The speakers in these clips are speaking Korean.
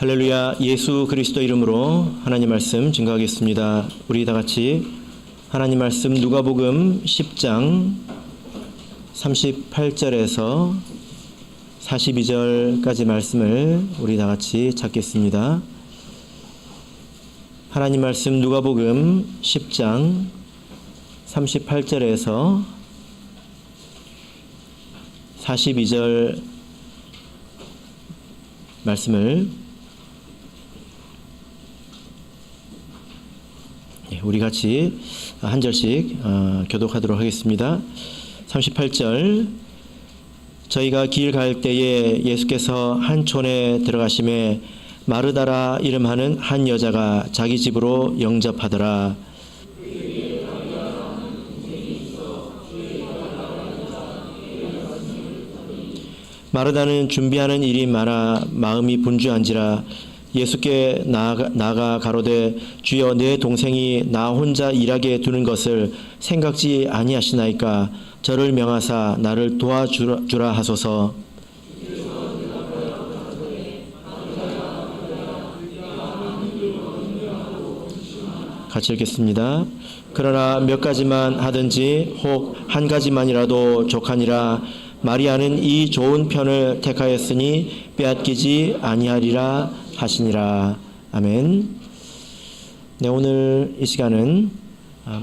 할렐루야. 예수 그리스도 이름으로 하나님 말씀 증거하겠습니다. 우리 다 같이 하나님 말씀 누가복음 10장 38절에서 42절까지 말씀을 우리 다 같이 찾겠습니다. 하나님 말씀 누가복음 10장 38절에서 42절 말씀을 우리 같이 한 절씩 교독하도록 하겠습니다. 38절. 저희가 길 갈 때에 예수께서 한 촌에 들어가심에 마르다라 이름하는 한 여자가 자기 집으로 영접하더라. 마르다는 준비하는 일이 많아 마음이 분주한지라 예수께 나아가 가로되 주여 내 동생이 나 혼자 일하게 두는 것을 생각지 아니하시나이까 저를 명하사 나를 도와주라 하소서. 같이 읽겠습니다. 그러나 몇 가지만 하든지 혹 한 가지만이라도 족하니라. 마리아는 이 좋은 편을 택하였으니 빼앗기지 아니하리라 하시니라. 아멘. 네, 오늘 이 시간은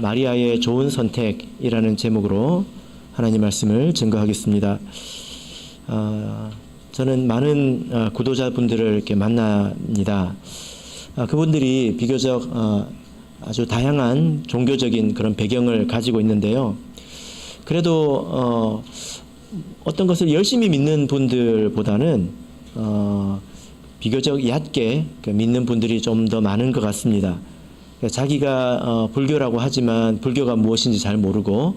마리아의 좋은 선택이라는 제목으로 하나님 말씀을 증거하겠습니다. 저는 많은 구도자분들을 이렇게 만납니다. 그분들이 비교적 아주 다양한 종교적인 그런 배경을 가지고 있는데요. 그래도 어떤 것을 열심히 믿는 분들보다는 비교적 얕게 믿는 분들이 좀 더 많은 것 같습니다. 자기가 불교라고 하지만 불교가 무엇인지 잘 모르고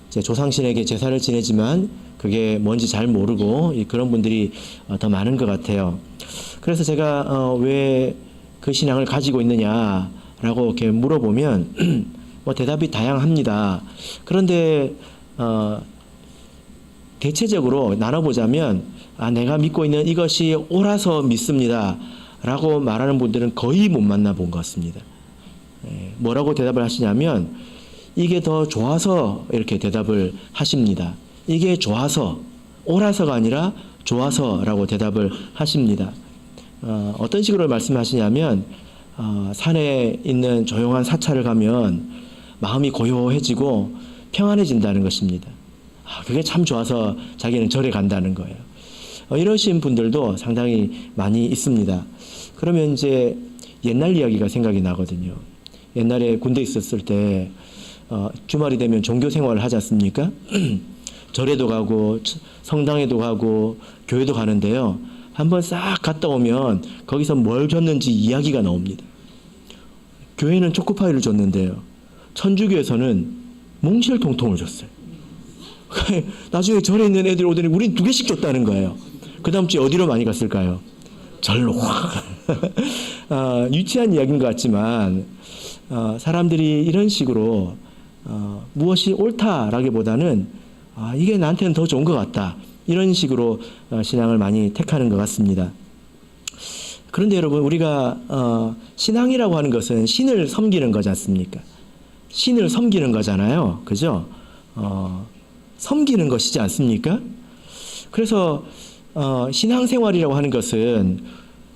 조상신에게 제사를 지내지만 그게 뭔지 잘 모르고 그런 분들이 더 많은 것 같아요. 그래서 제가 왜 그 신앙을 가지고 있느냐라고 이렇게 물어보면 대답이 다양합니다. 그런데 대체적으로 나눠보자면 내가 믿고 있는 이것이 옳아서 믿습니다 라고 말하는 분들은 거의 못 만나본 것 같습니다. 뭐라고 대답을 하시냐면 이게 더 좋아서 이렇게 대답을 하십니다. 이게 좋아서, 옳아서가 아니라 좋아서라고 대답을 하십니다. 어떤 식으로 말씀하시냐면 산에 있는 조용한 사찰을 가면 마음이 고요해지고 평안해진다는 것입니다. 그게 참 좋아서 자기는 절에 간다는 거예요. 이러신 분들도 상당히 많이 있습니다. 그러면 이제 옛날 이야기가 생각이 나거든요. 옛날에 군대 있었을 때 주말이 되면 종교 생활을 하지 않습니까? 절에도 가고 성당에도 가고 교회도 가는데요. 한번 싹 갔다 오면 거기서 뭘 줬는지 이야기가 나옵니다. 교회는 초코파이를 줬는데요. 천주교에서는 몽실통통을 줬어요. 나중에 절에 있는 애들이 오더니 우린 2개씩 줬다는 거예요. 그 다음 주에 어디로 많이 갔을까요? 절로 확. 유치한 이야기인 것 같지만 사람들이 이런 식으로 무엇이 옳다라기보다는 이게 나한테는 더 좋은 것 같다. 이런 식으로 신앙을 많이 택하는 것 같습니다. 그런데 여러분, 우리가 신앙이라고 하는 것은 신을 섬기는 거지 않습니까? 신을 섬기는 거잖아요. 그죠? 섬기는 것이지 않습니까? 그래서 신앙생활이라고 하는 것은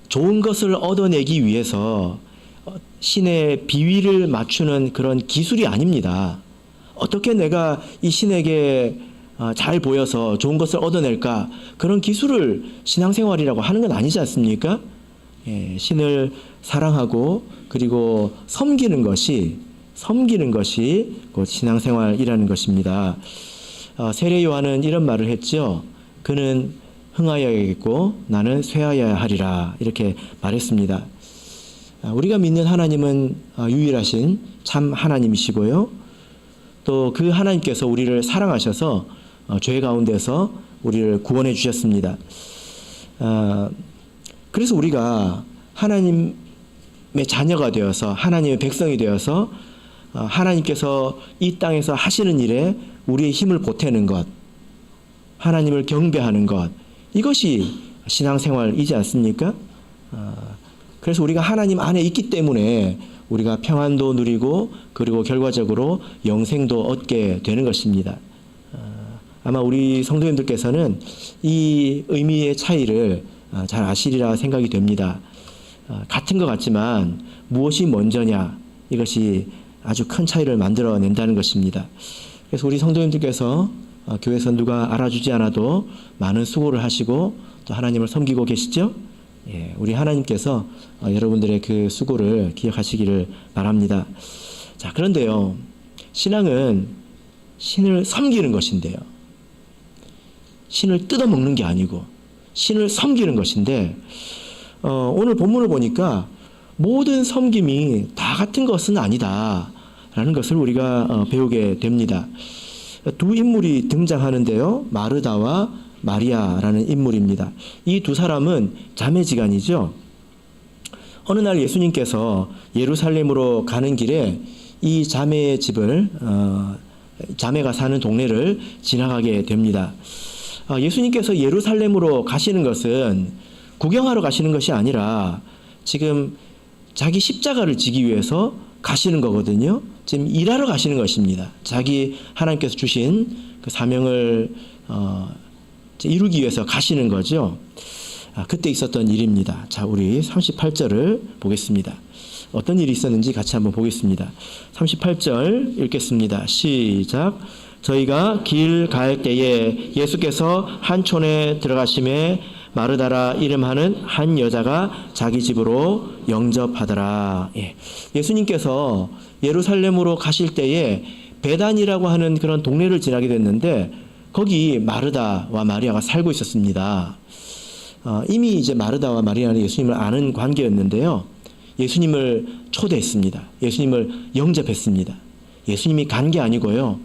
좋은 것을 얻어내기 위해서 신의 비위를 맞추는 그런 기술이 아닙니다. 어떻게 내가 이 신에게 잘 보여서 좋은 것을 얻어낼까? 그런 기술을 신앙생활이라고 하는 건 아니지 않습니까? 신을 사랑하고 그리고 섬기는 것이 곧 신앙생활이라는 것입니다. 세례 요한은 이런 말을 했죠. 그는 흥하여야겠고 나는 쇠하여야 하리라 이렇게 말했습니다. 우리가 믿는 하나님은 유일하신 참 하나님이시고요. 또 그 하나님께서 우리를 사랑하셔서 죄 가운데서 우리를 구원해 주셨습니다. 그래서 우리가 하나님의 자녀가 되어서 하나님의 백성이 되어서 하나님께서 이 땅에서 하시는 일에 우리의 힘을 보태는 것, 하나님을 경배하는 것, 이것이 신앙생활이지 않습니까? 그래서 우리가 하나님 안에 있기 때문에 우리가 평안도 누리고 그리고 결과적으로 영생도 얻게 되는 것입니다. 아마 우리 성도님들께서는 이 의미의 차이를 잘 아시리라 생각이 됩니다. 같은 것 같지만 무엇이 먼저냐, 이것이 아주 큰 차이를 만들어낸다는 것입니다. 그래서 우리 성도님들께서 교회에서 누가 알아주지 않아도 많은 수고를 하시고 또 하나님을 섬기고 계시죠? 예, 우리 하나님께서 여러분들의 그 수고를 기억하시기를 바랍니다. 자, 그런데요, 신앙은 신을 섬기는 것인데요. 신을 뜯어먹는 게 아니고 신을 섬기는 것인데, 오늘 본문을 보니까 모든 섬김이 다 같은 것은 아니다라는 것을 우리가 배우게 됩니다. 두 인물이 등장하는데요. 마르다와 마리아라는 인물입니다. 이 두 사람은 자매지간이죠. 어느 날 예수님께서 예루살렘으로 가는 길에 이 자매의 집을 자매가 사는 동네를 지나가게 됩니다. 예수님께서 예루살렘으로 가시는 것은 구경하러 가시는 것이 아니라 지금 자기 십자가를 지기 위해서 가시는 거거든요. 지금 일하러 가시는 것입니다. 자기 하나님께서 주신 그 사명을 이루기 위해서 가시는 거죠. 그때 있었던 일입니다. 자, 우리 38절을 보겠습니다. 어떤 일이 있었는지 같이 한번 보겠습니다. 38절 읽겠습니다. 시작. 저희가 길 갈 때에 예수께서 한 촌에 들어가심에 마르다라 이름하는 한 여자가 자기 집으로 영접하더라. 예수님께서 예루살렘으로 가실 때에 베단이라고 하는 그런 동네를 지나게 됐는데 거기 마르다와 마리아가 살고 있었습니다. 이미 이제 마르다와 마리아는 예수님을 아는 관계였는데요. 예수님을 초대했습니다. 예수님을 영접했습니다. 예수님이 간 게 아니고요.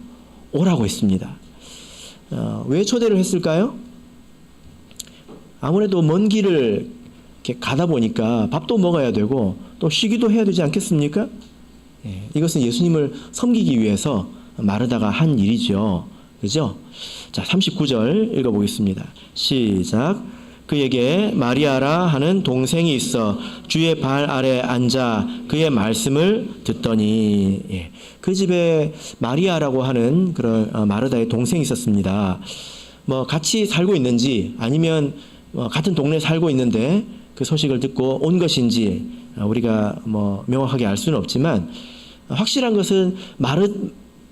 오라고 했습니다. 왜 초대를 했을까요? 아무래도 먼 길을 이렇게 가다 보니까 밥도 먹어야 되고 또 쉬기도 해야 되지 않겠습니까? 이것은 예수님을 섬기기 위해서 마르다가 한 일이죠. 그죠? 자, 39절 읽어보겠습니다. 시작. 그에게 마리아라 하는 동생이 있어 주의 발 아래 앉아 그의 말씀을 듣더니, 그 집에 마리아라고 하는 그런 마르다의 동생이 있었습니다. 뭐 같이 살고 있는지 아니면 같은 동네에 살고 있는데 그 소식을 듣고 온 것인지 우리가 뭐 명확하게 알 수는 없지만 확실한 것은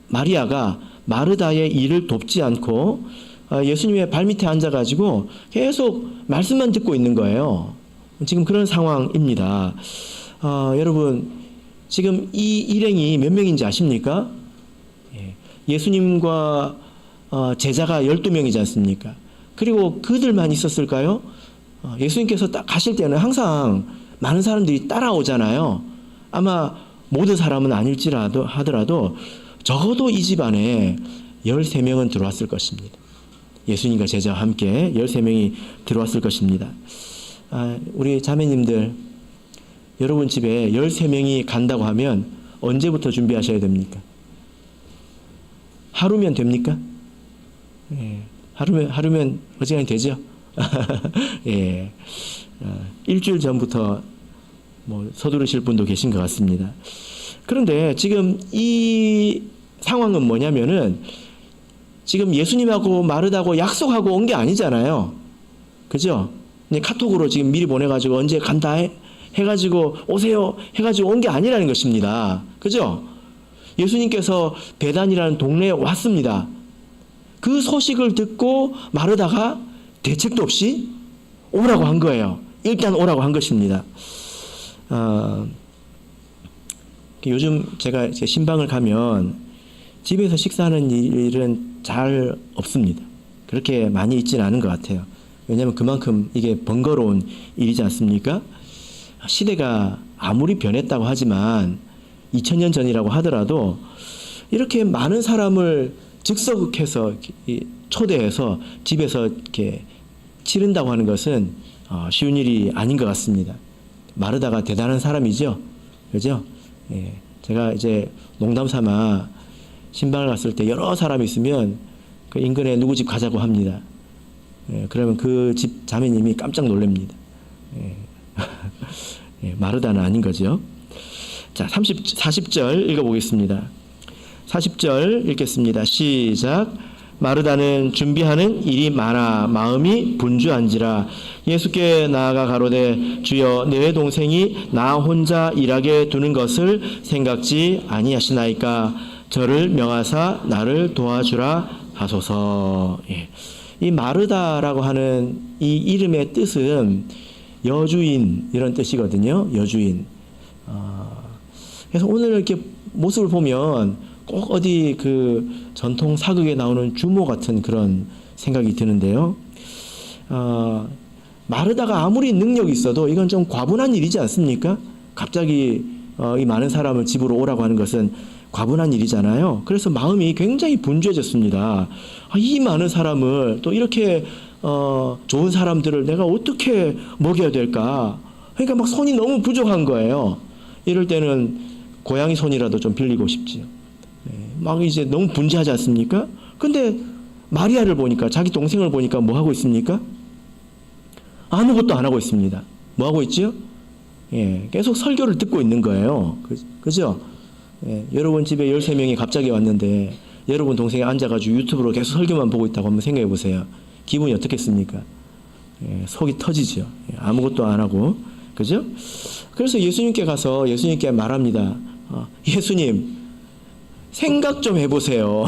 마리아가 마르다의 일을 돕지 않고 예수님의 발밑에 앉아가지고 계속 말씀만 듣고 있는 거예요. 지금 그런 상황입니다. 여러분, 지금 이 일행이 몇 명인지 아십니까? 예수님과 제자가 12명이지 않습니까? 그리고 그들만 있었을까요? 예수님께서 가실 때는 항상 많은 사람들이 따라오잖아요. 아마 모든 사람은 아닐지라도 하더라도 적어도 이 집안에 13명은 들어왔을 것입니다. 예수님과 제자와 함께 13명이 들어왔을 것입니다. 우리 자매님들, 여러분 집에 13명이 간다고 하면 언제부터 준비하셔야 됩니까? 하루면 됩니까? 하루면 어지간히 되죠? 예. 일주일 전부터 뭐 서두르실 분도 계신 것 같습니다. 그런데 지금 이 상황은 뭐냐면은 지금 예수님하고 마르다고 약속하고 온 게 아니잖아요. 그죠? 카톡으로 지금 미리 보내가지고 언제 간다 해가지고 오세요 해가지고 온 게 아니라는 것입니다. 그죠? 예수님께서 베단이라는 동네에 왔습니다. 그 소식을 듣고 마르다가 대책도 없이 오라고 한 거예요. 일단 오라고 한 것입니다. 요즘 제가 신방을 가면 집에서 식사하는 일은 잘 없습니다. 그렇게 많이 있지는 않은 것 같아요. 왜냐하면 그만큼 이게 번거로운 일이지 않습니까? 시대가 아무리 변했다고 하지만 2000년 전이라고 하더라도 이렇게 많은 사람을 즉석해서 초대해서 집에서 이렇게 치른다고 하는 것은 쉬운 일이 아닌 것 같습니다. 마르다가 대단한 사람이죠. 그죠? 예. 제가 이제 농담 삼아 신방을 갔을 때 여러 사람이 있으면 그 인근에 누구 집 가자고 합니다. 예. 그러면 그 집 자매님이 깜짝 놀랍니다. 예. 예, 마르다는 아닌 거죠. 자, 40절 읽어보겠습니다. 40절 읽겠습니다. 시작. 마르다는 준비하는 일이 많아 마음이 분주한지라 예수께 나아가 가로되 주여 내 동생이 나 혼자 일하게 두는 것을 생각지 아니하시나이까 저를 명하사 나를 도와주라 하소서. 예. 이 마르다라고 하는 이 이름의 뜻은 여주인 이런 뜻이거든요. 여주인. 그래서 오늘 이렇게 모습을 보면 꼭 어디 그 전통 사극에 나오는 주모 같은 그런 생각이 드는데요. 마르다가 아무리 능력이 있어도 이건 좀 과분한 일이지 않습니까? 갑자기 이 많은 사람을 집으로 오라고 하는 것은 과분한 일이잖아요. 그래서 마음이 굉장히 분주해졌습니다. 이 많은 사람을 또 이렇게 좋은 사람들을 내가 어떻게 먹여야 될까? 그러니까 막 손이 너무 부족한 거예요. 이럴 때는 고양이 손이라도 좀 빌리고 싶지요. 막 이제 너무 분주하지 않습니까? 근데 마리아를 보니까 자기 동생을 보니까 뭐 하고 있습니까? 아무것도 안 하고 있습니다. 뭐 하고 있지요? 예, 계속 설교를 듣고 있는 거예요. 그죠? 예, 여러분 집에 13명이 갑자기 왔는데 여러분 동생이 앉아가지고 유튜브로 계속 설교만 보고 있다고 한번 생각해 보세요. 기분이 어떻겠습니까? 예, 속이 터지죠. 예, 아무것도 안 하고. 그죠? 그래서 예수님께 가서 예수님께 말합니다. 예수님, 생각 좀 해보세요.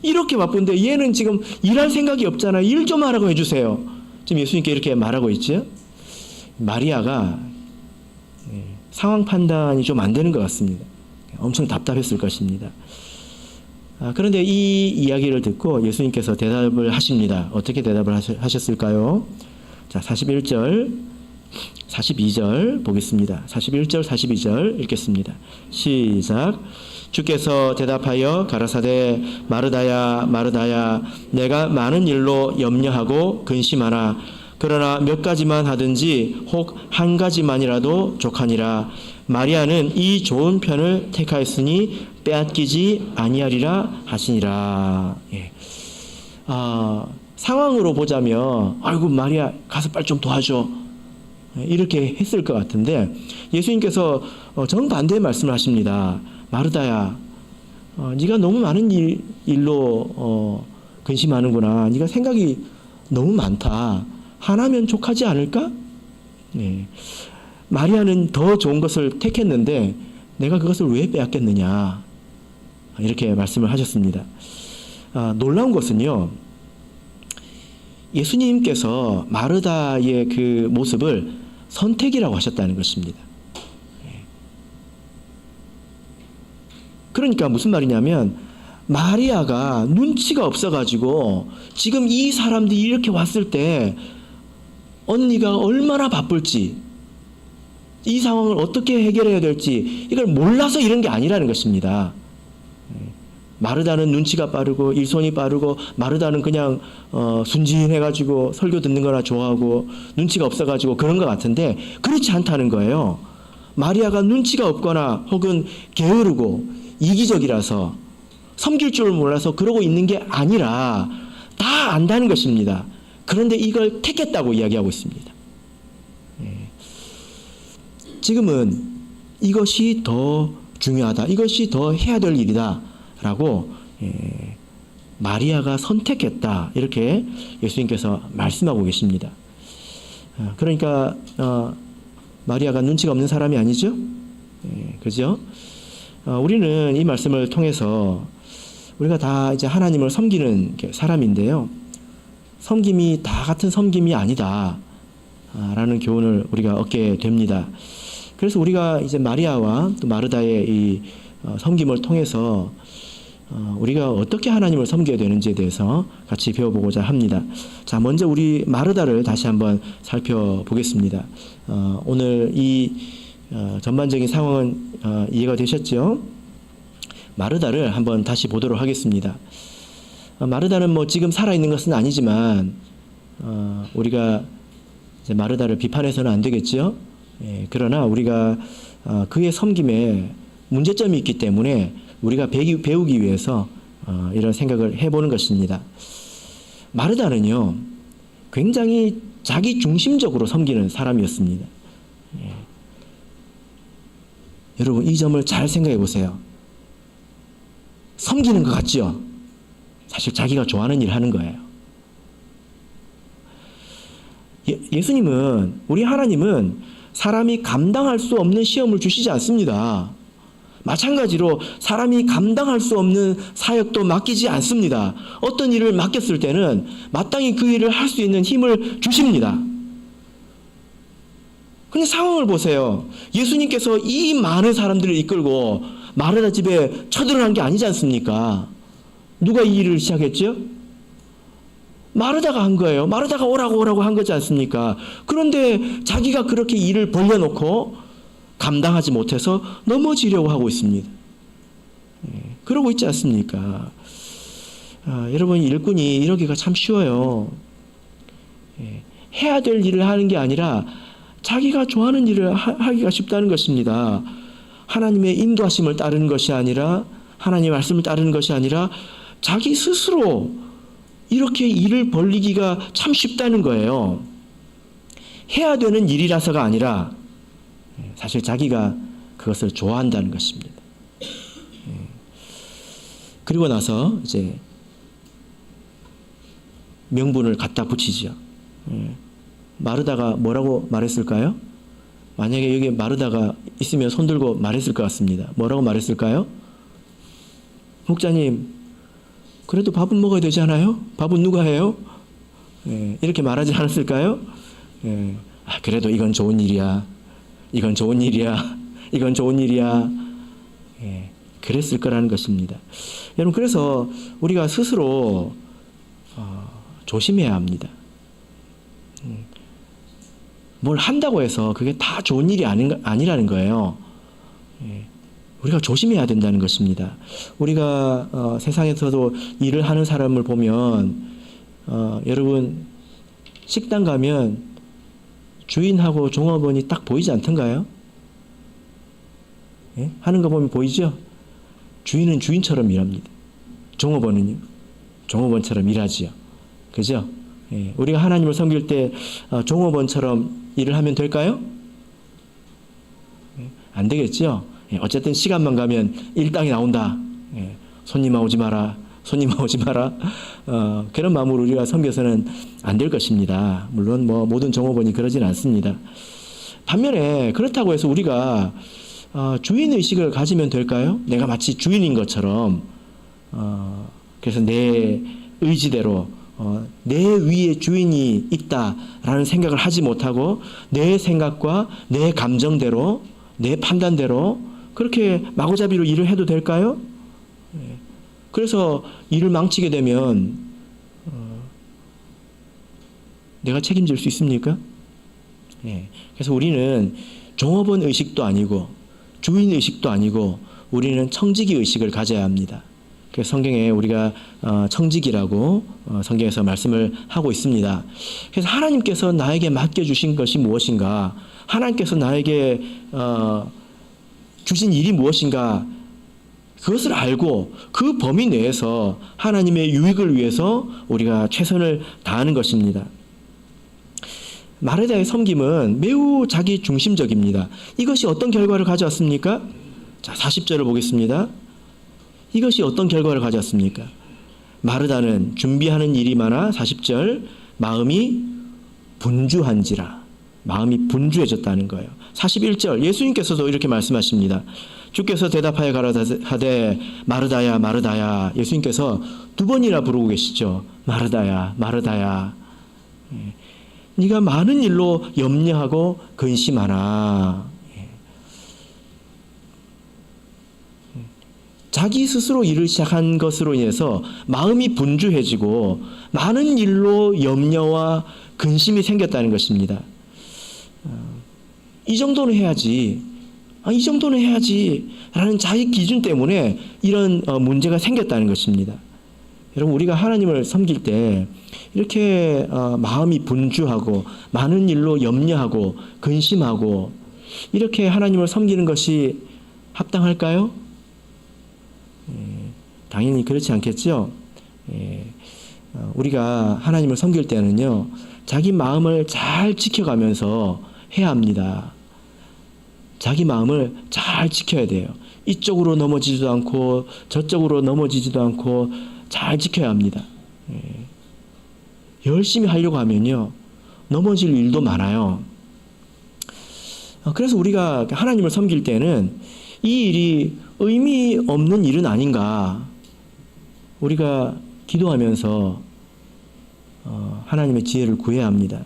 이렇게 바쁜데 얘는 지금 일할 생각이 없잖아요. 일 좀 하라고 해주세요. 지금 예수님께 이렇게 말하고 있죠. 마리아가 상황 판단이 좀 안 되는 것 같습니다. 엄청 답답했을 것입니다. 그런데 이 이야기를 듣고 예수님께서 대답을 하십니다. 어떻게 대답을 하셨을까요? 자, 41절, 42절 보겠습니다. 41절, 42절 읽겠습니다. 시작. 주께서 대답하여 가라사대 마르다야 마르다야 내가 많은 일로 염려하고 근심하나 그러나 몇 가지만 하든지 혹 한 가지만이라도 족하니라. 마리아는 이 좋은 편을 택하였으니 빼앗기지 아니하리라 하시니라. 예. 상황으로 보자면 아이고 마리아 가서 빨리 좀 도와줘 이렇게 했을 것 같은데 예수님께서 정반대의 말씀을 하십니다. 마르다야, 네가 너무 많은 일로 근심하는구나. 네가 생각이 너무 많다. 하나면 족하지 않을까? 네. 마리아는 더 좋은 것을 택했는데 내가 그것을 왜 빼앗겼느냐? 이렇게 말씀을 하셨습니다. 놀라운 것은요. 예수님께서 마르다의 그 모습을 선택이라고 하셨다는 것입니다. 그러니까 무슨 말이냐면 마리아가 눈치가 없어가지고 지금 이 사람들이 이렇게 왔을 때 언니가 얼마나 바쁠지 이 상황을 어떻게 해결해야 될지 이걸 몰라서 이런 게 아니라는 것입니다. 마르다는 눈치가 빠르고 일손이 빠르고 마르다는 그냥 순진해가지고 설교 듣는 거나 좋아하고 눈치가 없어가지고 그런 것 같은데 그렇지 않다는 거예요. 마리아가 눈치가 없거나 혹은 게으르고 이기적이라서 섬길 줄 몰라서 그러고 있는 게 아니라 다 안다는 것입니다. 그런데 이걸 택했다고 이야기하고 있습니다. 지금은 이것이 더 중요하다. 이것이 더 해야 될 일이다. 라고 마리아가 선택했다. 이렇게 예수님께서 말씀하고 계십니다. 그러니까 마리아가 눈치가 없는 사람이 아니죠? 그죠? 우리는 이 말씀을 통해서 우리가 다 이제 하나님을 섬기는 사람인데요. 섬김이 다 같은 섬김이 아니다. 라는 교훈을 우리가 얻게 됩니다. 그래서 우리가 이제 마리아와 또 마르다의 이 섬김을 통해서 우리가 어떻게 하나님을 섬겨야 되는지에 대해서 같이 배워보고자 합니다. 자, 먼저 우리 마르다를 다시 한번 살펴보겠습니다. 오늘 이 전반적인 상황은 이해가 되셨죠? 마르다를 한번 다시 보도록 하겠습니다. 마르다는 뭐 지금 살아있는 것은 아니지만 우리가 이제 마르다를 비판해서는 안 되겠죠? 그러나 우리가 그의 섬김에 문제점이 있기 때문에 우리가 배우기 위해서 이런 생각을 해보는 것입니다. 마르다는요, 굉장히 자기 중심적으로 섬기는 사람이었습니다. 예. 여러분 이 점을 잘 생각해 보세요. 섬기는 것 같죠? 사실 자기가 좋아하는 일을 하는 거예요. 예수님은, 우리 하나님은 사람이 감당할 수 없는 시험을 주시지 않습니다. 마찬가지로 사람이 감당할 수 없는 사역도 맡기지 않습니다. 어떤 일을 맡겼을 때는 마땅히 그 일을 할 수 있는 힘을 주십니다. 근데 상황을 보세요. 예수님께서 이 많은 사람들을 이끌고 마르다 집에 쳐들어간 게 아니지 않습니까? 누가 이 일을 시작했죠? 마르다가 한 거예요. 마르다가 오라고 한 거지 않습니까? 그런데 자기가 그렇게 일을 벌려놓고 감당하지 못해서 넘어지려고 하고 있습니다. 그러고 있지 않습니까? 여러분 일꾼이 이러기가 참 쉬워요. 해야 될 일을 하는 게 아니라 자기가 좋아하는 일을 하기가 쉽다는 것입니다. 하나님의 인도하심을 따르는 것이 아니라, 하나님의 말씀을 따르는 것이 아니라 자기 스스로 이렇게 일을 벌리기가 참 쉽다는 거예요. 해야 되는 일이라서가 아니라 사실 자기가 그것을 좋아한다는 것입니다. 그리고 나서 이제 명분을 갖다 붙이죠. 마르다가 뭐라고 말했을까요? 만약에 여기 마르다가 있으면 손들고 말했을 것 같습니다. 뭐라고 말했을까요? 목자님, 그래도 밥은 먹어야 되지 않아요? 밥은 누가 해요? 이렇게 말하지 않았을까요? 그래도 이건 좋은 일이야. 이건 좋은 일이야. 이건 좋은 일이야. 그랬을 거라는 것입니다. 여러분, 그래서 우리가 스스로 조심해야 합니다. 뭘 한다고 해서 그게 다 좋은 일이 아니라는 거예요. 우리가 조심해야 된다는 것입니다. 우리가 세상에서도 일을 하는 사람을 보면 여러분 식당 가면 주인하고 종업원이 딱 보이지 않던가요? 하는 거 보면 보이죠? 주인은 주인처럼 일합니다. 종업원은요? 종업원처럼 일하지요. 그죠? 우리가 하나님을 섬길 때 종업원처럼 일을 하면 될까요? 안 되겠죠? 어쨌든 시간만 가면 일당이 나온다. 손님 오지 마라. 손님 오지 마라. 그런 마음으로 우리가 섬겨서는 안 될 것입니다. 물론 뭐 모든 종업원이 그러진 않습니다. 반면에 그렇다고 해서 우리가 주인의식을 가지면 될까요? 내가 마치 주인인 것처럼 그래서 내 의지대로 내 위에 주인이 있다라는 생각을 하지 못하고 내 생각과 내 감정대로 내 판단대로 그렇게 마구잡이로 일을 해도 될까요? 그래서 일을 망치게 되면 내가 책임질 수 있습니까? 그래서 우리는 종업원 의식도 아니고 주인 의식도 아니고 우리는 청지기 의식을 가져야 합니다. 그래서 성경에 우리가 청지기라고 성경에서 말씀을 하고 있습니다. 그래서 하나님께서 나에게 맡겨주신 것이 무엇인가, 하나님께서 나에게 주신 일이 무엇인가, 그것을 알고 그 범위 내에서 하나님의 유익을 위해서 우리가 최선을 다하는 것입니다. 마르다의 섬김은 매우 자기 중심적입니다. 이것이 어떤 결과를 가져왔습니까? 자, 40절을 보겠습니다. 이것이 어떤 결과를 가져왔습니까? 마르다는 준비하는 일이 많아 40절 마음이 분주한지라, 마음이 분주해졌다는 거예요. 41절 예수님께서도 이렇게 말씀하십니다. 주께서 대답하여 가라사대 마르다야 마르다야, 예수님께서 두 번이나 부르고 계시죠. 마르다야 마르다야, 네가 많은 일로 염려하고 근심하나. 자기 스스로 일을 시작한 것으로 인해서 마음이 분주해지고 많은 일로 염려와 근심이 생겼다는 것입니다. 이 정도는 해야지, 이 정도는 해야지 라는 자기 기준 때문에 이런 문제가 생겼다는 것입니다. 여러분, 우리가 하나님을 섬길 때 이렇게 마음이 분주하고 많은 일로 염려하고 근심하고 이렇게 하나님을 섬기는 것이 합당할까요? 당연히 그렇지 않겠죠. 우리가 하나님을 섬길 때는요, 자기 마음을 잘 지켜가면서 해야 합니다. 자기 마음을 잘 지켜야 돼요. 이쪽으로 넘어지지도 않고 저쪽으로 넘어지지도 않고 잘 지켜야 합니다. 열심히 하려고 하면요, 넘어질 일도 많아요. 그래서 우리가 하나님을 섬길 때는 이 일이 의미 없는 일은 아닌가, 우리가 기도하면서 하나님의 지혜를 구해야 합니다.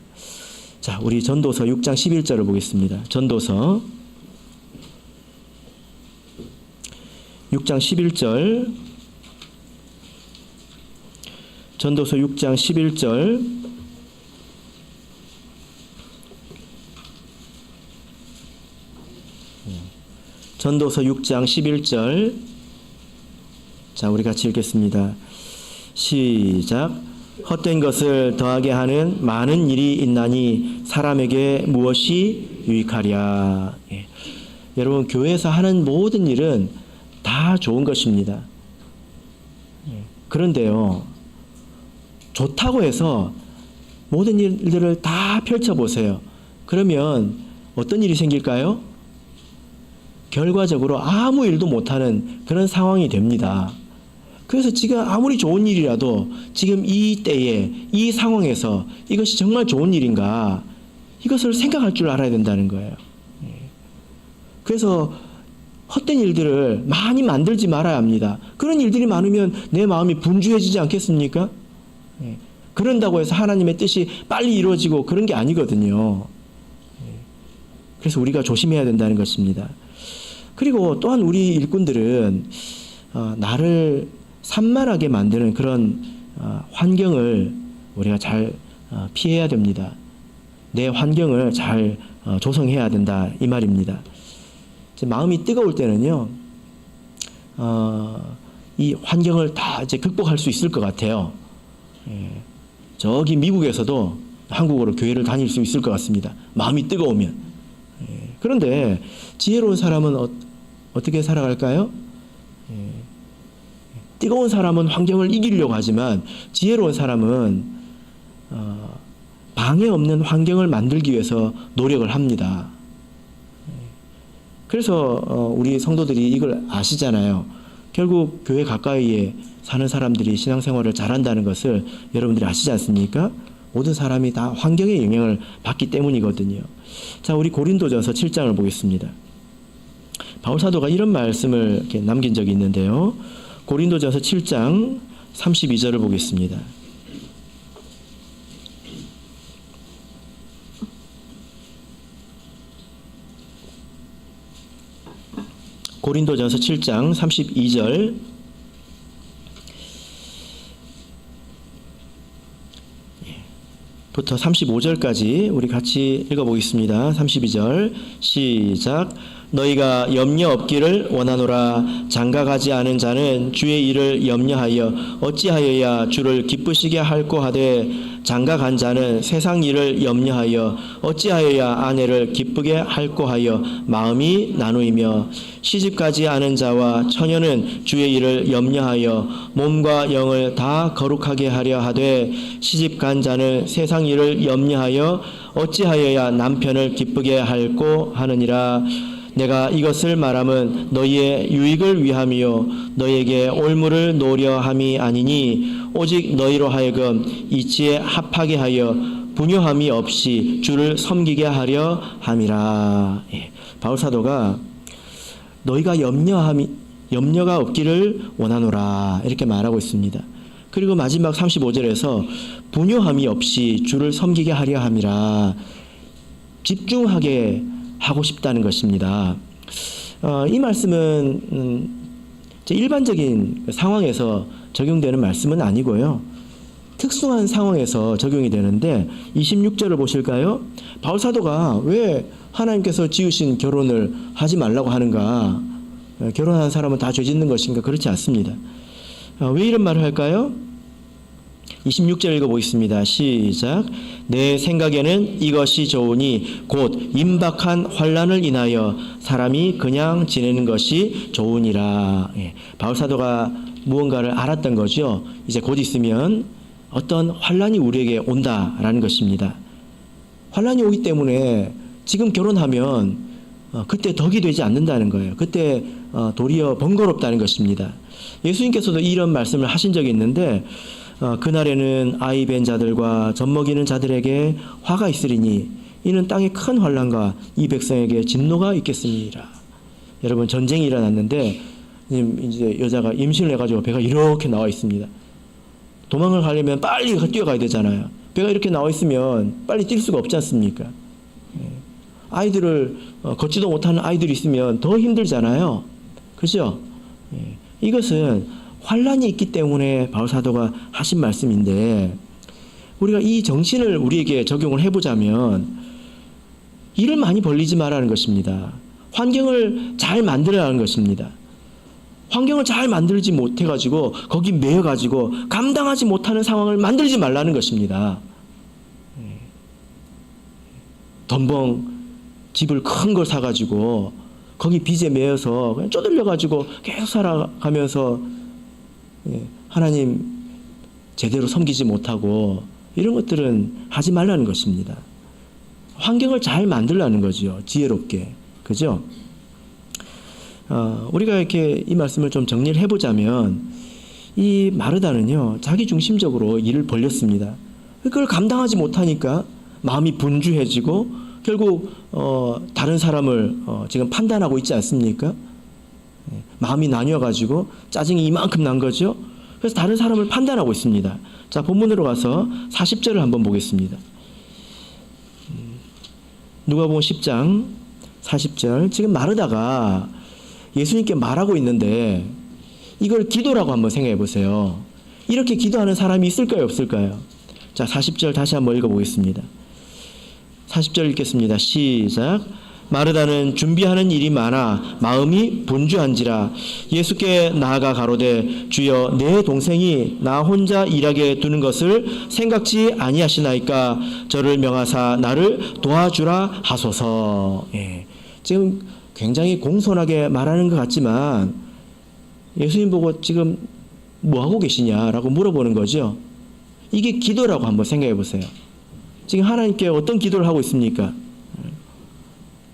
자, 우리 전도서 6장 11절을 보겠습니다. 전도서 6장 11절, 전도서 6장 11절, 전도서 6장 11절. 자, 우리 같이 읽겠습니다. 시작. 헛된 것을 더하게 하는 많은 일이 있나니 사람에게 무엇이 유익하랴. 예. 여러분, 교회에서 하는 모든 일은 다 좋은 것입니다. 예. 그런데요, 좋다고 해서 모든 일들을 다 펼쳐보세요. 그러면 어떤 일이 생길까요? 결과적으로 아무 일도 못하는 그런 상황이 됩니다. 그래서 지금 아무리 좋은 일이라도 지금 이 때에 이 상황에서 이것이 정말 좋은 일인가, 이것을 생각할 줄 알아야 된다는 거예요. 그래서 헛된 일들을 많이 만들지 말아야 합니다. 그런 일들이 많으면 내 마음이 분주해지지 않겠습니까? 그런다고 해서 하나님의 뜻이 빨리 이루어지고 그런 게 아니거든요. 그래서 우리가 조심해야 된다는 것입니다. 그리고 또한 우리 일꾼들은 나를 산만하게 만드는 그런 환경을 우리가 잘 피해야 됩니다. 내 환경을 잘 조성해야 된다, 이 말입니다. 마음이 뜨거울 때는요, 이 환경을 다 이제 극복할 수 있을 것 같아요. 저기 미국에서도 한국으로 교회를 다닐 수 있을 것 같습니다. 마음이 뜨거우면. 그런데 지혜로운 사람은 어떻게 살아갈까요? 뜨거운 사람은 환경을 이기려고 하지만 지혜로운 사람은 방해 없는 환경을 만들기 위해서 노력을 합니다. 그래서 우리 성도들이 이걸 아시잖아요. 결국 교회 가까이에 사는 사람들이 신앙생활을 잘한다는 것을 여러분들이 아시지 않습니까? 모든 사람이 다 환경의 영향을 받기 때문이거든요. 자, 우리 고린도전서 7장을 보겠습니다. 바울 사도가 이런 말씀을 이렇게 남긴 적이 있는데요. 고린도전서 7장 32절을 보겠습니다. 고린도전서 7장 32절. 부터 35절까지 우리 같이 읽어보겠습니다. 32절 시작. 너희가 염려 없기를 원하노라. 장가가지 않은 자는 주의 일을 염려하여 어찌하여야 주를 기쁘시게 할꼬 하되, 장가간 자는 세상 일을 염려하여 어찌하여야 아내를 기쁘게 할꼬 하여 마음이 나누이며, 시집가지 않은 자와 처녀는 주의 일을 염려하여 몸과 영을 다 거룩하게 하려 하되, 시집간 자는 세상 일을 염려하여 어찌하여야 남편을 기쁘게 할꼬 하느니라. 내가 이것을 말함은 너희의 유익을 위함이요 너희에게 올무를 노려함이 아니니, 오직 너희로 하여금 이치에 합하게 하여 분요함이 없이 주를 섬기게 하려 함이라. 바울 사도가 너희가 염려가 없기를 원하노라, 이렇게 말하고 있습니다. 그리고 마지막 35절에서 분요함이 없이 주를 섬기게 하려 함이라, 집중하게 하고 싶다는 것입니다. 이 말씀은 일반적인 상황에서 적용되는 말씀은 아니고요, 특수한 상황에서 적용이 되는데, 26절을 보실까요? 바울 사도가 왜 하나님께서 지으신 결혼을 하지 말라고 하는가, 결혼하는 사람은 다 죄 짓는 것인가? 그렇지 않습니다. 왜 이런 말을 할까요? 26절 읽어보겠습니다. 시작. 내 생각에는 이것이 좋으니 곧 임박한 환난을 인하여 사람이 그냥 지내는 것이 좋으니라. 바울 사도가 무언가를 알았던 거죠. 이제 곧 있으면 어떤 환란이 우리에게 온다라는 것입니다. 환란이 오기 때문에 지금 결혼하면 그때 덕이 되지 않는다는 거예요. 그때 도리어 번거롭다는 것입니다. 예수님께서도 이런 말씀을 하신 적이 있는데 그날에는 아이 벤 자들과 젖먹이는 자들에게 화가 있으리니 이는 땅에 큰 환란과 이 백성에게 진노가 있겠습니다. 여러분, 전쟁이 일어났는데 이제 여자가 임신을 해가지고 배가 이렇게 나와 있습니다. 도망을 가려면 빨리 뛰어가야 되잖아요. 배가 이렇게 나와 있으면 빨리 뛸 수가 없지 않습니까? 아이들을 걷지도 못하는 아이들이 있으면 더 힘들잖아요. 그죠? 이것은 환란이 있기 때문에 바울 사도가 하신 말씀인데, 우리가 이 정신을 우리에게 적용을 해보자면 일을 많이 벌리지 말라는 것입니다. 환경을 잘 만들어라는 것입니다. 환경을 잘 만들지 못해가지고 거기 매여가지고 감당하지 못하는 상황을 만들지 말라는 것입니다. 덤벙 집을 큰 걸 사가지고 거기 빚에 매여서 그냥 쪼들려가지고 계속 살아가면서 하나님 제대로 섬기지 못하고 이런 것들은 하지 말라는 것입니다. 환경을 잘 만들라는 거죠. 지혜롭게. 그죠? 우리가 이렇게 이 말씀을 좀 정리를 해보자면 이 마르다는요, 자기 중심적으로 일을 벌렸습니다. 그걸 감당하지 못하니까 마음이 분주해지고 결국 다른 사람을 지금 판단하고 있지 않습니까? 마음이 나뉘어가지고 짜증이 이만큼 난 거죠. 그래서 다른 사람을 판단하고 있습니다. 자, 본문으로 가서 40절을 한번 보겠습니다. 누가복음 10장 40절. 지금 마르다가 예수님께 말하고 있는데 이걸 기도라고 한번 생각해 보세요. 이렇게 기도하는 사람이 있을까요, 없을까요? 자, 40절 다시 한번 읽어보겠습니다. 40절 읽겠습니다. 시작. 마르다는 준비하는 일이 많아 마음이 분주한지라 예수께 나아가 가로되 주여 내 동생이 나 혼자 일하게 두는 것을 생각지 아니하시나이까 저를 명하사 나를 도와주라 하소서. 지금 굉장히 공손하게 말하는 것 같지만 예수님 보고 지금 뭐하고 계시냐라고 물어보는 거죠. 이게 기도라고 한번 생각해 보세요. 지금 하나님께 어떤 기도를 하고 있습니까?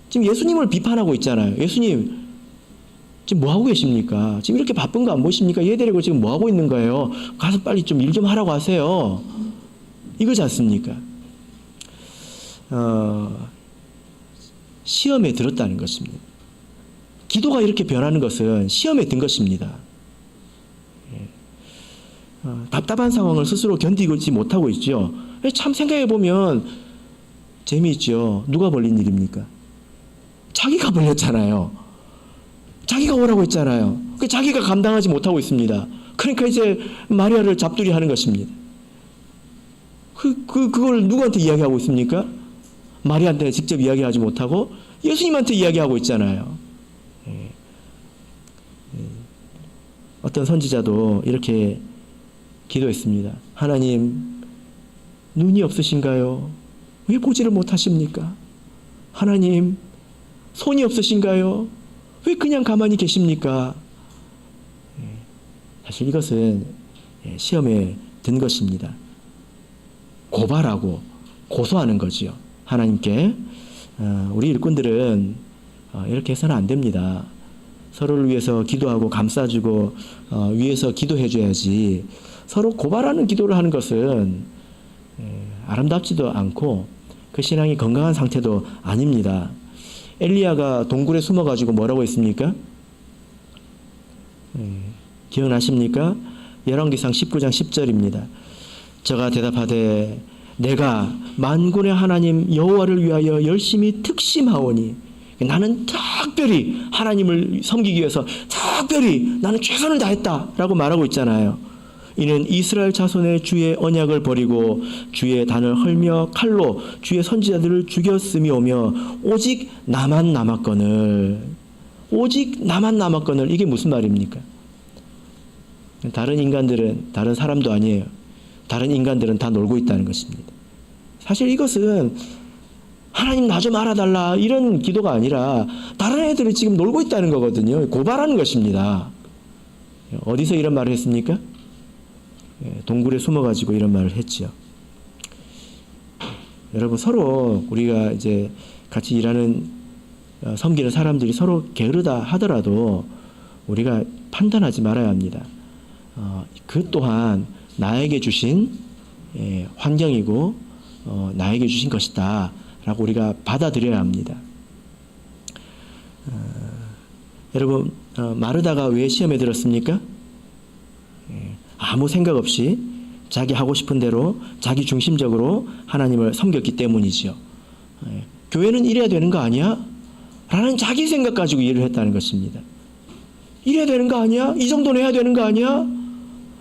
지금 예수님을 비판하고 있잖아요. 예수님 지금 뭐하고 계십니까? 지금 이렇게 바쁜 거 안 보십니까? 얘 데리고 지금 뭐하고 있는 거예요? 가서 빨리 좀 일 좀 하라고 하세요. 이거지 않습니까? 시험에 들었다는 것입니다. 기도가 이렇게 변하는 것은 시험에 든 것입니다. 답답한 상황을 스스로 견디지 못하고 있죠. 참 생각해보면 재미있죠. 누가 벌린 일입니까? 자기가 벌렸잖아요. 자기가 오라고 했잖아요. 자기가 감당하지 못하고 있습니다. 그러니까 이제 마리아를 잡두리 하는 것입니다. 그걸 누구한테 이야기하고 있습니까? 마리아한테 직접 이야기하지 못하고 예수님한테 이야기하고 있잖아요. 어떤 선지자도 이렇게 기도했습니다. 하나님, 눈이 없으신가요? 왜 보지를 못하십니까? 하나님, 손이 없으신가요? 왜 그냥 가만히 계십니까? 사실 이것은 시험에 든 것입니다. 고발하고 고소하는 거지요. 하나님께. 우리 일꾼들은 이렇게 해서는 안 됩니다. 서로를 위해서 기도하고 감싸주고 위해서 기도해줘야지. 서로 고발하는 기도를 하는 것은 아름답지도 않고 그 신앙이 건강한 상태도 아닙니다. 엘리야가 동굴에 숨어가지고 뭐라고 했습니까? 기억나십니까? 열왕기상 19장 10절입니다. 저가 대답하되 내가 만군의 하나님 여호와를 위하여 열심히 특심하오니 나는 특별히 하나님을 섬기기 위해서 특별히 나는 최선을 다했다라고 말하고 있잖아요. 이는 이스라엘 자손의 주의 언약을 버리고 주의 단을 헐며 칼로 주의 선지자들을 죽였음이오며 오직 나만 남았거늘. 오직 나만 남았거늘. 이게 무슨 말입니까? 다른 인간들은 다른 사람도 아니에요. 다른 인간들은 다 놀고 있다는 것입니다. 사실 이것은 하나님 나 좀 알아달라 이런 기도가 아니라 다른 애들이 지금 놀고 있다는 거거든요. 고발하는 것입니다. 어디서 이런 말을 했습니까? 동굴에 숨어가지고 이런 말을 했지요. 여러분, 서로 우리가 이제 같이 일하는 섬기는 사람들이 서로 게으르다 하더라도 우리가 판단하지 말아야 합니다. 그 또한 나에게 주신 환경이고 나에게 주신 것이다 라고 우리가 받아들여야 합니다. 여러분, 마르다가 왜 시험에 들었습니까? 아무 생각 없이 자기 하고 싶은 대로 자기 중심적으로 하나님을 섬겼기 때문이지요. 교회는 이래야 되는 거 아니야? 라는 자기 생각 가지고 일을 했다는 것입니다. 이래야 되는 거 아니야? 이 정도는 해야 되는 거 아니야?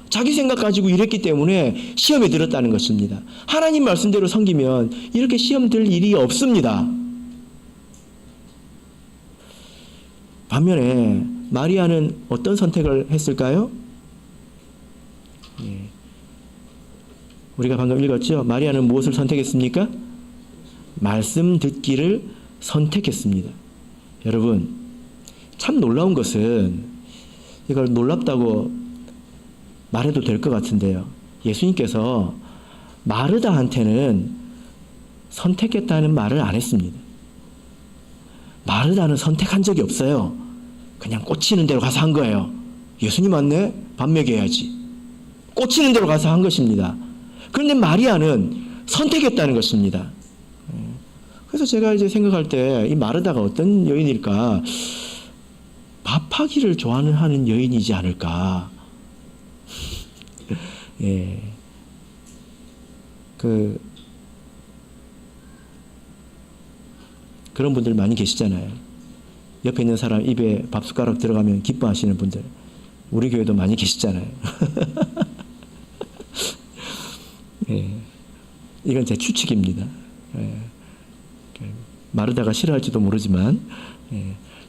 자기 생각 가지고 일했기 때문에 시험에 들었다는 것입니다. 하나님 말씀대로 섬기면 이렇게 시험 들 일이 없습니다. 반면에 마리아는 어떤 선택을 했을까요? 우리가 방금 읽었죠? 마리아는 무엇을 선택했습니까? 말씀 듣기를 선택했습니다. 여러분, 참 놀라운 것은 이걸 놀랍다고 말해도 될 것 같은데요. 예수님께서 마르다한테는 선택했다는 말을 안 했습니다. 마르다는 선택한 적이 없어요. 그냥 꽂히는 대로 가서 한 거예요. 예수님 왔네? 밥 먹여야지. 꽂히는 대로 가서 한 것입니다. 그런데 마리아는 선택했다는 것입니다. 그래서 제가 이제 생각할 때 이 마르다가 어떤 여인일까? 밥하기를 좋아하는 여인이지 않을까? 그런 분들 많이 계시잖아요. 옆에 있는 사람 입에 밥 숟가락 들어가면 기뻐하시는 분들. 우리 교회도 많이 계시잖아요. 이건 제 추측입니다. 마르다가 싫어할지도 모르지만.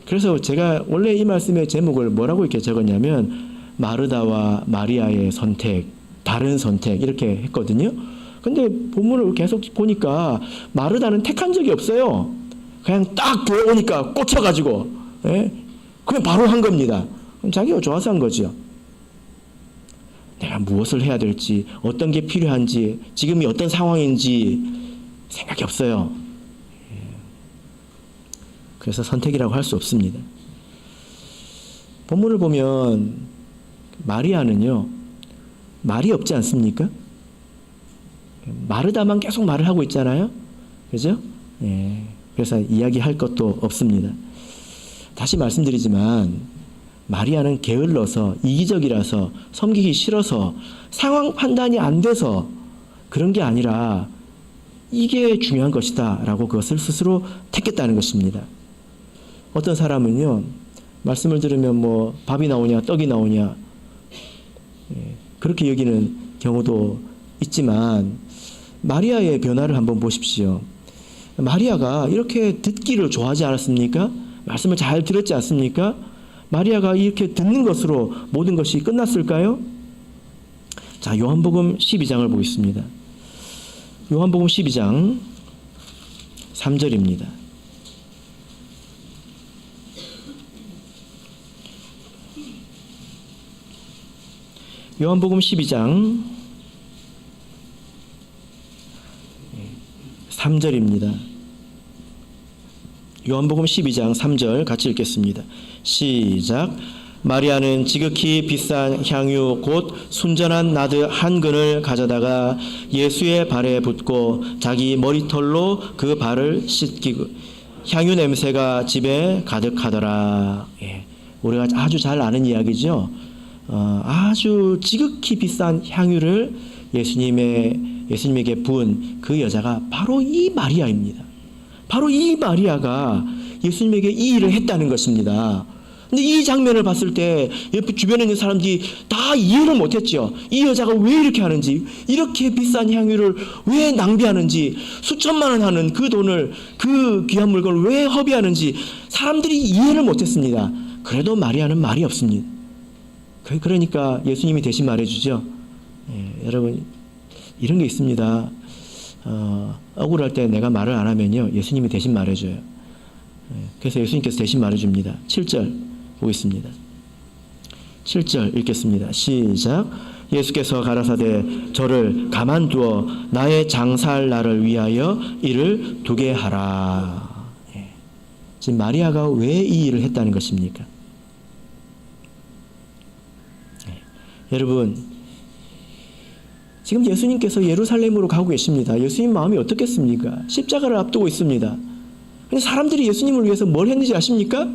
그래서 제가 원래 이 말씀의 제목을 뭐라고 이렇게 적었냐면 마르다와 마리아의 선택, 다른 선택 이렇게 했거든요. 근데 본문을 계속 보니까 마르다는 택한 적이 없어요. 그냥 딱 교회 오니까 꽂혀가지고 그냥 바로 한 겁니다. 자기가 좋아서 한 거죠. 내가 무엇을 해야 될지, 어떤 게 필요한지, 지금이 어떤 상황인지 생각이 없어요. 그래서 선택이라고 할 수 없습니다. 본문을 보면 마리아는요, 말이 없지 않습니까? 마르다만 계속 말을 하고 있잖아요. 그죠? 그래서 이야기할 것도 없습니다. 다시 말씀드리지만 마리아는 게을러서 이기적이라서 섬기기 싫어서 상황 판단이 안 돼서 그런 게 아니라 이게 중요한 것이다 라고 그것을 스스로 택했다는 것입니다. 어떤 사람은요, 말씀을 들으면 뭐 밥이 나오냐 떡이 나오냐 그렇게 여기는 경우도 있지만 마리아의 변화를 한번 보십시오. 마리아가 이렇게 듣기를 좋아하지 않았습니까? 말씀을 잘 들었지 않습니까? 마리아가 이렇게 듣는 것으로 모든 것이 끝났을까요? 자, 요한복음 12장을 보겠습니다. 요한복음 12장 3절입니다. 요한복음 12장 3절입니다. 요한복음 12장 3절 같이 읽겠습니다. 시작. 마리아는 지극히 비싼 향유 곧 순전한 나드 한 근을 가져다가 예수의 발에 붓고 자기 머리털로 그 발을 씻기고 향유 냄새가 집에 가득하더라. 우리가 아주 잘 아는 이야기죠. 아주 지극히 비싼 향유를 예수님에게 부은 그 여자가 바로 이 마리아입니다. 바로 이 마리아가 예수님에게 이 일을 했다는 것입니다. 근데 이 장면을 봤을 때 옆에 주변에 있는 사람들이 다 이해를 못했죠. 이 여자가 왜 이렇게 하는지, 이렇게 비싼 향유를 왜 낭비하는지, 수천만 원 하는 그 돈을, 그 귀한 물건을 왜 허비하는지 사람들이 이해를 못했습니다. 그래도 마리아는 말이 없습니다. 그러니까 예수님이 대신 말해주죠. 여러분, 이런 게 있습니다. 억울할 때 내가 말을 안 하면요, 예수님이 대신 말해줘요. 그래서 예수님께서 대신 말해줍니다. 7절 보겠습니다. 7절 읽겠습니다. 시작. 예수께서 가라사대 저를 가만두어 나의 장사할 날을 위하여 이를 두게 하라. 지금 마리아가 왜 이 일을 했다는 것입니까? 여러분, 지금 예수님께서 예루살렘으로 가고 계십니다. 예수님 마음이 어떻겠습니까? 십자가를 앞두고 있습니다. 근데 사람들이 예수님을 위해서 뭘 했는지 아십니까?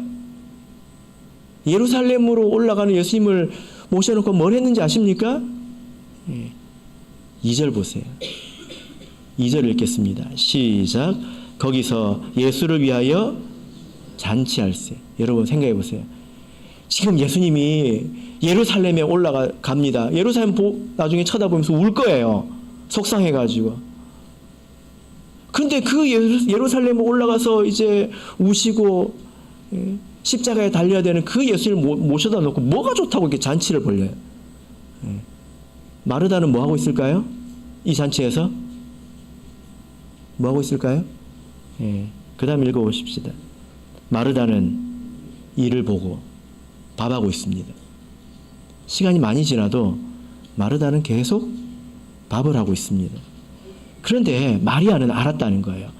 예루살렘으로 올라가는 예수님을 모셔놓고 뭘 했는지 아십니까? 2절 보세요. 2절 읽겠습니다. 시작. 거기서 예수를 위하여 잔치할세. 여러분 생각해 보세요. 지금 예수님이 예루살렘에 올라갑니다. 예루살렘 나중에 쳐다보면서 울 거예요. 속상해가지고. 근데 그 예루살렘에 올라가서 이제 우시고 십자가에 달려야 되는 그 예수님을 모셔다 놓고 뭐가 좋다고 이렇게 잔치를 벌려요. 마르다는 뭐 하고 있을까요? 이 잔치에서 뭐 하고 있을까요? 그 다음 읽어보십시다. 마르다는 일을 보고 밥하고 있습니다. 시간이 많이 지나도 마르다는 계속 밥을 하고 있습니다. 그런데 마리아는 알았다는 거예요.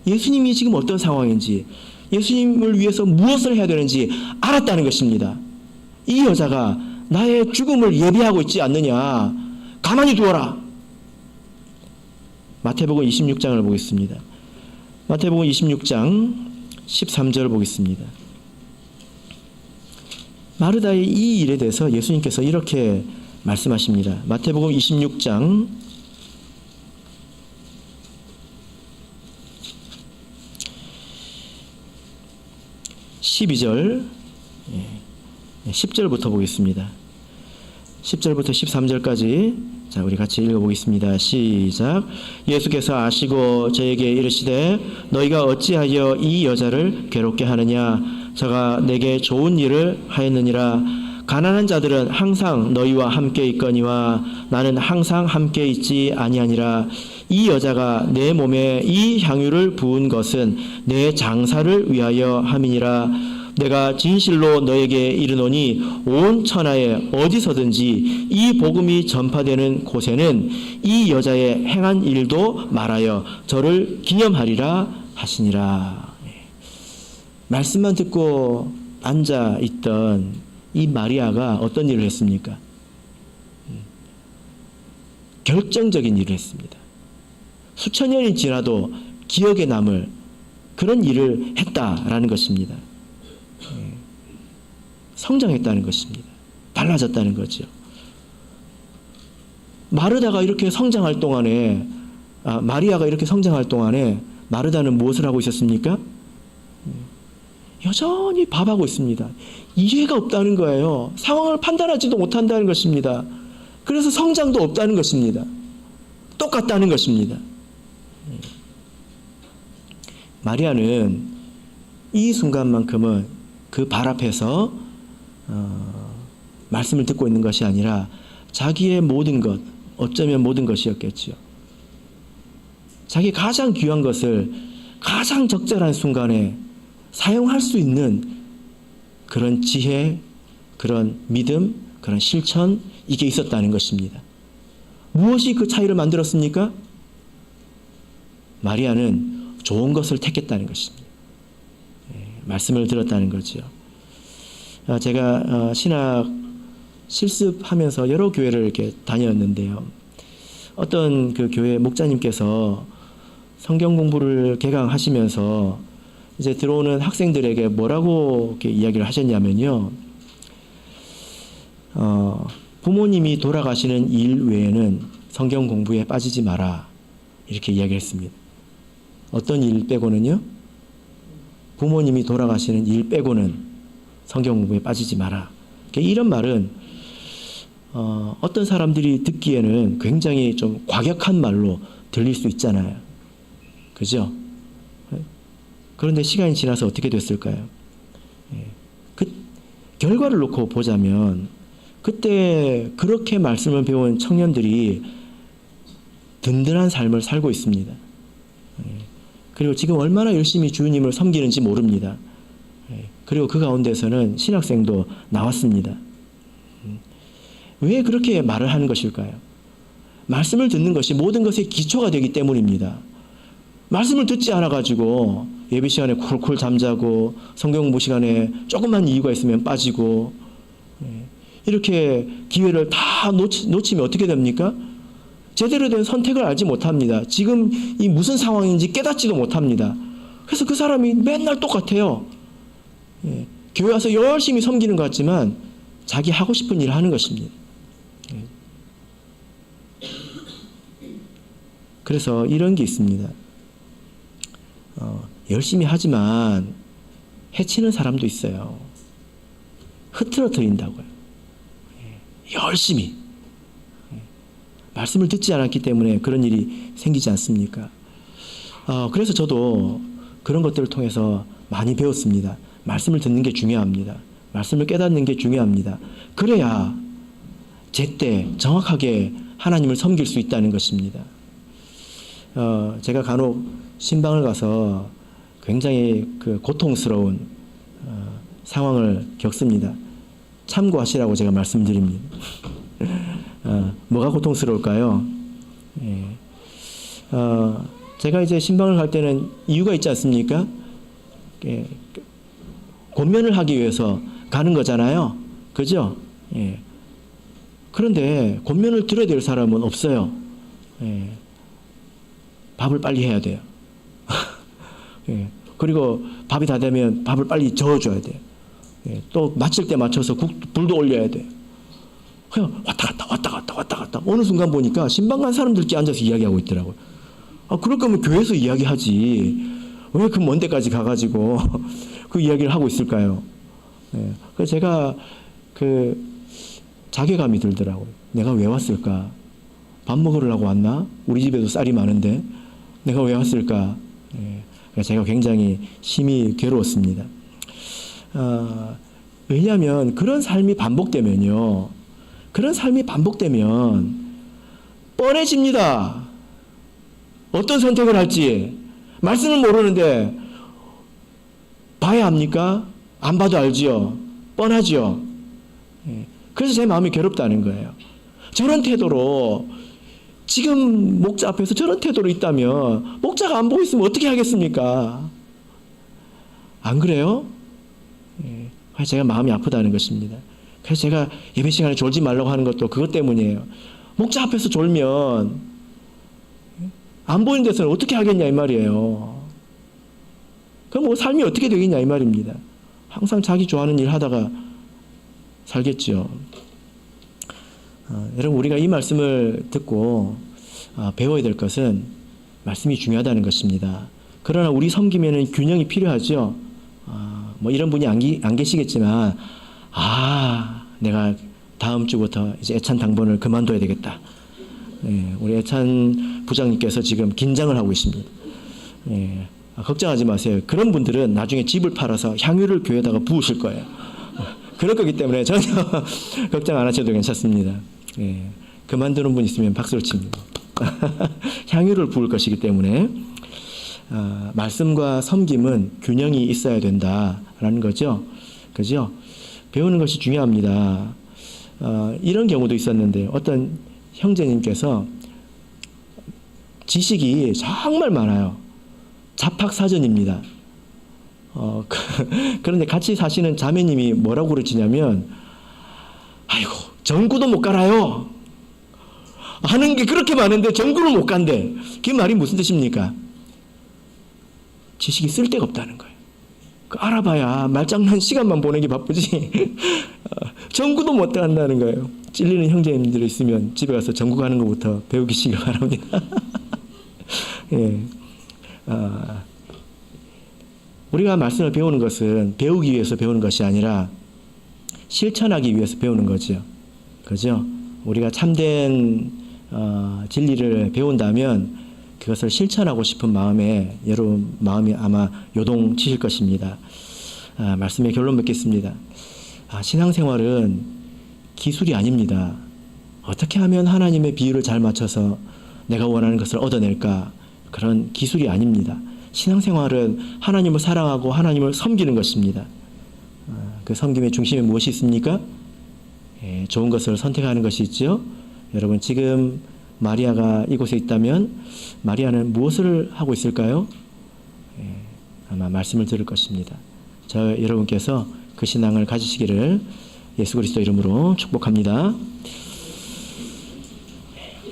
예수님이 지금 어떤 상황인지, 예수님을 위해서 무엇을 해야 되는지 알았다는 것입니다. 이 여자가 나의 죽음을 예비하고 있지 않느냐, 가만히 두어라. 마태복음 26장을 보겠습니다. 마태복음 26장 13절 보겠습니다. 마르다의 이 일에 대해서 예수님께서 이렇게 말씀하십니다. 마태복음 26장 12절 10절부터 보겠습니다. 10절부터 13절까지 자, 우리 같이 읽어보겠습니다. 시작. 예수께서 아시고 저에게 이르시되 너희가 어찌하여 이 여자를 괴롭게 하느냐? 저가 내게 좋은 일을 하였느니라. 가난한 자들은 항상 너희와 함께 있거니와 나는 항상 함께 있지 아니하니라. 이 여자가 내 몸에 이 향유를 부은 것은 내 장사를 위하여 함이니라. 내가 진실로 너에게 이르노니 온 천하에 어디서든지 이 복음이 전파되는 곳에는 이 여자의 행한 일도 말하여 저를 기념하리라 하시니라. 말씀만 듣고 앉아 있던 이 마리아가 어떤 일을 했습니까? 결정적인 일을 했습니다. 수천 년이 지나도 기억에 남을 그런 일을 했다라는 것입니다. 성장했다는 것입니다. 달라졌다는 거죠. 마르다가 이렇게 성장할 동안에, 마리아가 이렇게 성장할 동안에 마르다는 무엇을 하고 있었습니까? 여전히 밥하고 있습니다. 이해가 없다는 거예요. 상황을 판단하지도 못한다는 것입니다. 그래서 성장도 없다는 것입니다. 똑같다는 것입니다. 마리아는 이 순간만큼은 그 발 앞에서 말씀을 듣고 있는 것이 아니라 자기의 모든 것, 어쩌면 모든 것이었겠지요. 자기 가장 귀한 것을 가장 적절한 순간에 사용할 수 있는 그런 지혜, 그런 믿음, 그런 실천, 이게 있었다는 것입니다. 무엇이 그 차이를 만들었습니까? 마리아는 좋은 것을 택했다는 것입니다. 말씀을 들었다는 거죠. 제가 신학 실습하면서 여러 교회를 이렇게 다녔는데요. 어떤 그 교회 목자님께서 성경 공부를 개강하시면서 이제 들어오는 학생들에게 뭐라고 이렇게 이야기를 하셨냐면요. 부모님이 돌아가시는 일 외에는 성경 공부에 빠지지 마라. 이렇게 이야기를 했습니다. 어떤 일 빼고는요? 부모님이 돌아가시는 일 빼고는 성경 공부에 빠지지 마라. 이런 말은 어떤 사람들이 듣기에는 굉장히 좀 과격한 말로 들릴 수 있잖아요. 그죠? 그런데 시간이 지나서 어떻게 됐을까요? 그 결과를 놓고 보자면 그때 그렇게 말씀을 배운 청년들이 든든한 삶을 살고 있습니다. 그리고 지금 얼마나 열심히 주님을 섬기는지 모릅니다. 그리고 그 가운데서는 신학생도 나왔습니다. 왜 그렇게 말을 하는 것일까요? 말씀을 듣는 것이 모든 것의 기초가 되기 때문입니다. 말씀을 듣지 않아가지고 예배 시간에 콜콜 잠자고 성경 공부 시간에 조금만 이유가 있으면 빠지고 이렇게 기회를 다 놓치면 어떻게 됩니까? 제대로 된 선택을 알지 못합니다. 지금 이 무슨 상황인지 깨닫지도 못합니다. 그래서 그 사람이 맨날 똑같아요. 교회 와서 열심히 섬기는 것 같지만 자기 하고 싶은 일을 하는 것입니다. 그래서 이런 게 있습니다. 열심히 하지만 해치는 사람도 있어요. 흐트러뜨린다고요. 열심히. 말씀을 듣지 않았기 때문에 그런 일이 생기지 않습니까? 그래서 저도 그런 것들을 통해서 많이 배웠습니다. 말씀을 듣는 게 중요합니다. 말씀을 깨닫는 게 중요합니다. 그래야 제때 정확하게 하나님을 섬길 수 있다는 것입니다. 제가 간혹 신방을 가서 굉장히 그 고통스러운 상황을 겪습니다. 참고하시라고 제가 말씀드립니다. 뭐가 고통스러울까요? 제가 이제 신방을 갈 때는 이유가 있지 않습니까? 권면을 하기 위해서 가는 거잖아요. 그죠? 그런데 권면을 들어야 될 사람은 없어요. 밥을 빨리 해야 돼요. 그리고 밥이 다 되면 밥을 빨리 저어줘야 돼요. 또 마칠 때 맞춰서 불도 올려야 돼요. 그냥 왔다 갔다 어느 순간 보니까 신방 간 사람들끼리 앉아서 이야기하고 있더라고요. 그럴 거면 교회에서 이야기하지 왜 그 먼 데까지 가가지고 그 이야기를 하고 있을까요? 그래서 제가 그 자괴감이 들더라고요. 내가 왜 왔을까? 밥 먹으려고 왔나? 우리 집에도 쌀이 많은데 내가 왜 왔을까? 그래서 제가 굉장히 심히 괴로웠습니다. 왜냐하면 그런 삶이 반복되면요. 그런 삶이 반복되면 뻔해집니다. 어떤 선택을 할지. 말씀을 모르는데 봐야 합니까? 안 봐도 알지요. 뻔하지요. 그래서 제 마음이 괴롭다는 거예요. 저런 태도로 지금 목자 앞에서 저런 태도로 있다면 목자가 안 보고 있으면 어떻게 하겠습니까? 안 그래요? 그래서 제가 마음이 아프다는 것입니다. 그래서 제가 예배 시간에 졸지 말라고 하는 것도 그것 때문이에요. 목자 앞에서 졸면 안 보이는 데서는 어떻게 하겠냐 이 말이에요. 그럼 뭐 삶이 어떻게 되겠냐 이 말입니다. 항상 자기 좋아하는 일 하다가 살겠죠. 여러분 우리가 이 말씀을 듣고 배워야 될 것은 말씀이 중요하다는 것입니다. 그러나 우리 섬김에는 균형이 필요하죠. 뭐 이런 분이 안 계시겠지만 내가 다음 주부터 이제 애찬 당번을 그만둬야 되겠다. 우리 애찬 부장님께서 지금 긴장을 하고 있습니다. 걱정하지 마세요. 그런 분들은 나중에 집을 팔아서 향유를 교회에다가 부으실 거예요. 그럴 거기 때문에 전혀 걱정 안 하셔도 괜찮습니다. 그만두는 분 있으면 박수를 칩니다. 향유를 부을 것이기 때문에 말씀과 섬김은 균형이 있어야 된다라는 거죠. 그죠? 배우는 것이 중요합니다. 이런 경우도 있었는데 어떤 형제님께서 지식이 정말 많아요. 잡학사전입니다. 그런데 같이 사시는 자매님이 뭐라고 그러시냐면 아이고 전구도 못 갈아요. 하는 게 그렇게 많은데 전구를 못 간대. 그 말이 무슨 뜻입니까? 지식이 쓸데가 없다는 거예요. 알아봐야 말장난 시간만 보내기 바쁘지 전구도 못 간다는 거예요. 찔리는 형제님들이 있으면 집에 가서 전구 가는 것부터 배우시기 바랍니다. 우리가 말씀을 배우는 것은 배우기 위해서 배우는 것이 아니라 실천하기 위해서 배우는 거죠. 그죠? 우리가 참된 진리를 배운다면 그것을 실천하고 싶은 마음에 여러분 마음이 아마 요동치실 것입니다. 말씀의 결론 맺겠습니다. 신앙생활은 기술이 아닙니다. 어떻게 하면 하나님의 비유를 잘 맞춰서 내가 원하는 것을 얻어낼까? 그런 기술이 아닙니다. 신앙생활은 하나님을 사랑하고 하나님을 섬기는 것입니다. 그 섬김의 중심에 무엇이 있습니까? 좋은 것을 선택하는 것이 있죠. 여러분 지금 마리아가 이곳에 있다면 마리아는 무엇을 하고 있을까요? 아마 말씀을 들을 것입니다. 여러분께서 그 신앙을 가지시기를 예수 그리스도 이름으로 축복합니다.